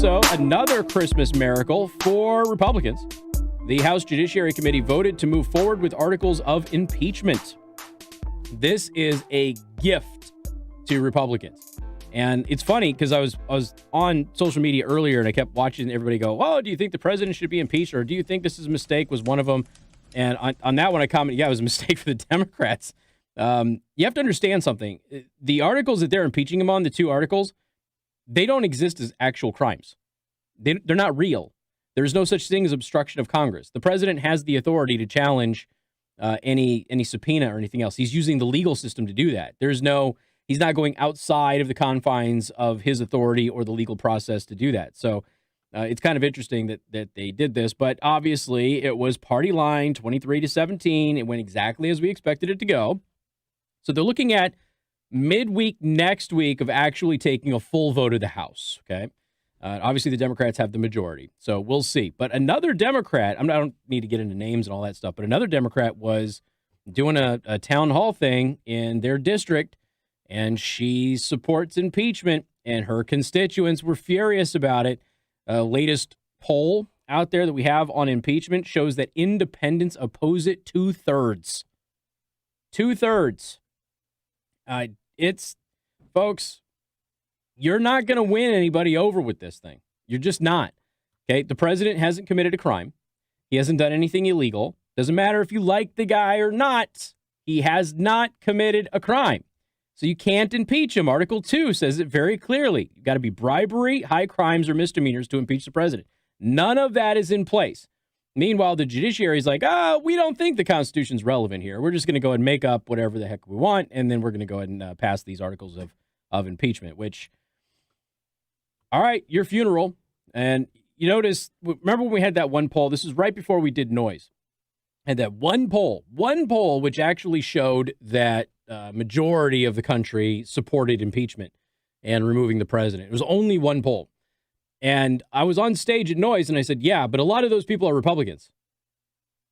Also, another Christmas miracle for Republicans. The House Judiciary Committee voted to move forward with articles of impeachment. This is a gift to Republicans. And it's funny because I was on social media earlier and I kept watching everybody go, oh, do you think the president should be impeached? Or do you think this is a mistake? Was one of them. And on that one, I commented, yeah, it was a mistake for the Democrats. You have to understand something. The articles that they're impeaching him on, the two articles, they don't exist as actual crimes. They're not real. There's no such thing as obstruction of Congress. The president has the authority to challenge any subpoena or anything else. He's using the legal system to do that. He's not going outside of the confines of his authority or the legal process to do that. So it's kind of interesting that they did this, but obviously it was party line 23-17. It went exactly as we expected it to go. So they're looking at midweek next week of actually taking a full vote of the House. Okay. Obviously, the Democrats have the majority, so we'll see. But another Democrat, I don't need to get into names and all that stuff, but another Democrat was doing a town hall thing in their district, and she supports impeachment, and her constituents were furious about it. Latest poll out there that we have on impeachment shows that independents oppose it 2/3. 2/3. Folks, you're not going to win anybody over with this thing. You're just not. Okay. The president hasn't committed a crime. He hasn't done anything illegal. Doesn't matter if you like the guy or not. He has not committed a crime. So you can't impeach him. Article 2 says it very clearly. You've got to be bribery, high crimes, or misdemeanors to impeach the president. None of that is in place. Meanwhile, the judiciary is like, we don't think the Constitution's relevant here. We're just going to go and make up whatever the heck we want, and then we're going to go ahead and pass these articles of impeachment, which, all right, your funeral. And you notice, remember when we had that one poll? This was right before we did noise. And that one poll, which actually showed that majority of the country supported impeachment and removing the president. It was only one poll. And I was on stage at Noise, and I said, yeah, but a lot of those people are Republicans.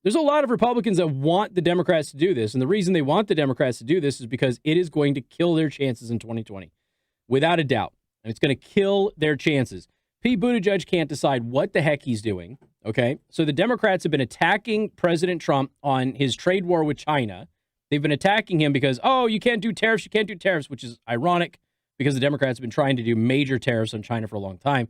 There's a lot of Republicans that want the Democrats to do this. And the reason they want the Democrats to do this is because it is going to kill their chances in 2020. Without a doubt. And it's going to kill their chances. Pete Buttigieg can't decide what the heck he's doing. Okay. So the Democrats have been attacking President Trump on his trade war with China. They've been attacking him because, you can't do tariffs, which is ironic because the Democrats have been trying to do major tariffs on China for a long time.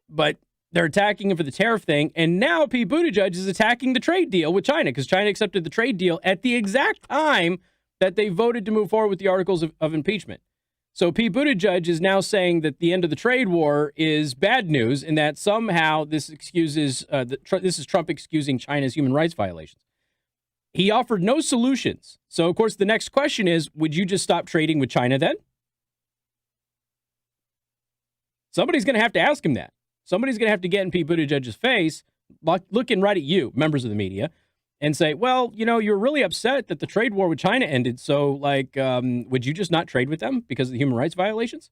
But they're attacking him for the tariff thing. And now Pete Buttigieg is attacking the trade deal with China because China accepted the trade deal at the exact time that they voted to move forward with the articles of impeachment. So Pete Buttigieg is now saying that the end of the trade war is bad news and that somehow this excuses, this is Trump excusing China's human rights violations. He offered no solutions. So, of course, the next question is, would you just stop trading with China then? Somebody's going to have to ask him that. Somebody's going to have to get in Pete Buttigieg's face, looking right at you, members of the media, and say, well, you're really upset that the trade war with China ended. So, would you just not trade with them because of the human rights violations?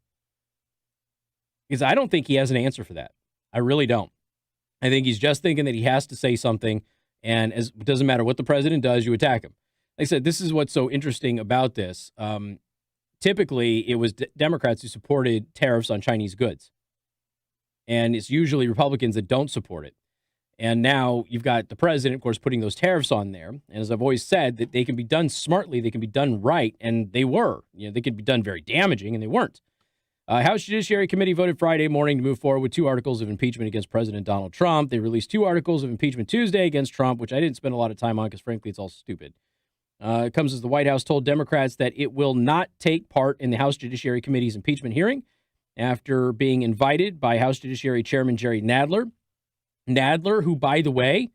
Because I don't think he has an answer for that. I really don't. I think he's just thinking that he has to say something, and it doesn't matter what the president does, you attack him. Like I said, this is what's so interesting about this. Typically, it was Democrats who supported tariffs on Chinese goods. And it's usually Republicans that don't support it. And now you've got the president, of course, putting those tariffs on there. And as I've always said, that they can be done smartly, they can be done right, and they were. They could be done very damaging, and they weren't. House Judiciary Committee voted Friday morning to move forward with 2 articles of impeachment against President Donald Trump. They released 2 articles of impeachment Tuesday against Trump, which I didn't spend a lot of time on because, frankly, it's all stupid. It comes as the White House told Democrats that it will not take part in the House Judiciary Committee's impeachment hearing after being invited by House Judiciary Chairman Jerry Nadler. Nadler, who, by the way,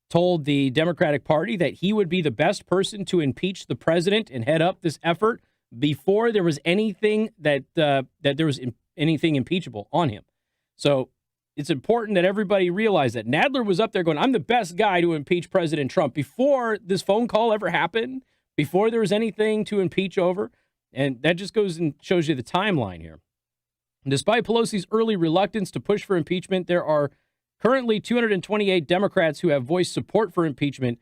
told the Democratic Party that he would be the best person to impeach the president and head up this effort before there was anything that there was anything impeachable on him. So it's important that everybody realize that Nadler was up there going, I'm the best guy to impeach President Trump before this phone call ever happened, before there was anything to impeach over. And that just goes and shows you the timeline here. Despite Pelosi's early reluctance to push for impeachment, there are currently 228 Democrats who have voiced support for impeachment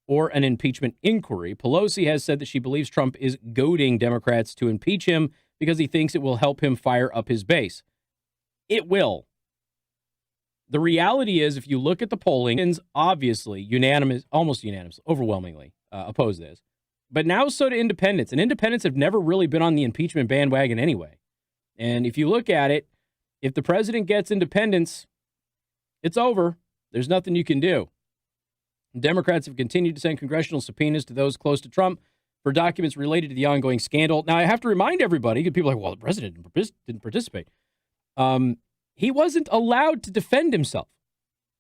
or an impeachment inquiry. Pelosi has said that she believes Trump is goading Democrats to impeach him because he thinks it will help him fire up his base. It will. The reality is, if you look at the polling, it's obviously unanimous, almost unanimous, overwhelmingly oppose this. But now so do independents. And independents have never really been on the impeachment bandwagon anyway. And if you look at it, if the president gets independents, it's over. There's nothing you can do. Democrats have continued to send congressional subpoenas to those close to Trump for documents related to the ongoing scandal. Now, I have to remind everybody, because people are like, well, the president didn't participate. He wasn't allowed to defend himself.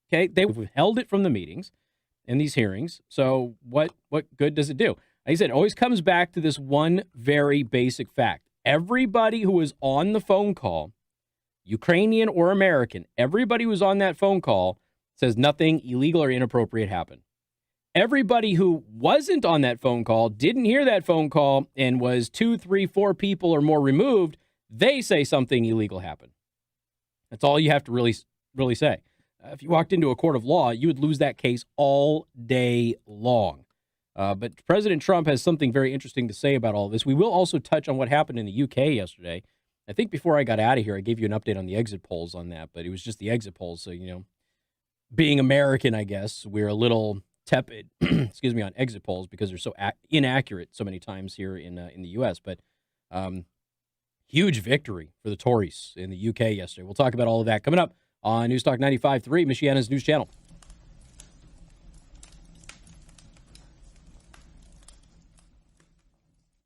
Okay, they withheld it from the meetings and these hearings. So what good does it do? Like I said, it always comes back to this one very basic fact. Everybody who was on the phone call, Ukrainian or American, everybody who was on that phone call says nothing illegal or inappropriate happened. Everybody who wasn't on that phone call, didn't hear that phone call, and was 2, 3, 4 people or more removed, they say something illegal happened. That's all you have to really say. If you walked into a court of law, you would lose that case all day long. But President Trump has something very interesting to say about all this. We will also touch on what happened in the UK yesterday. I think before I got out of here, I gave you an update on the exit polls on that, but it was just the exit polls. So, being American, I guess, we're a little tepid, excuse me, on exit polls because they're so inaccurate so many times here in the U.S. But huge victory for the Tories in the UK yesterday. We'll talk about all of that coming up on News Talk 95.3, Michiana's news channel.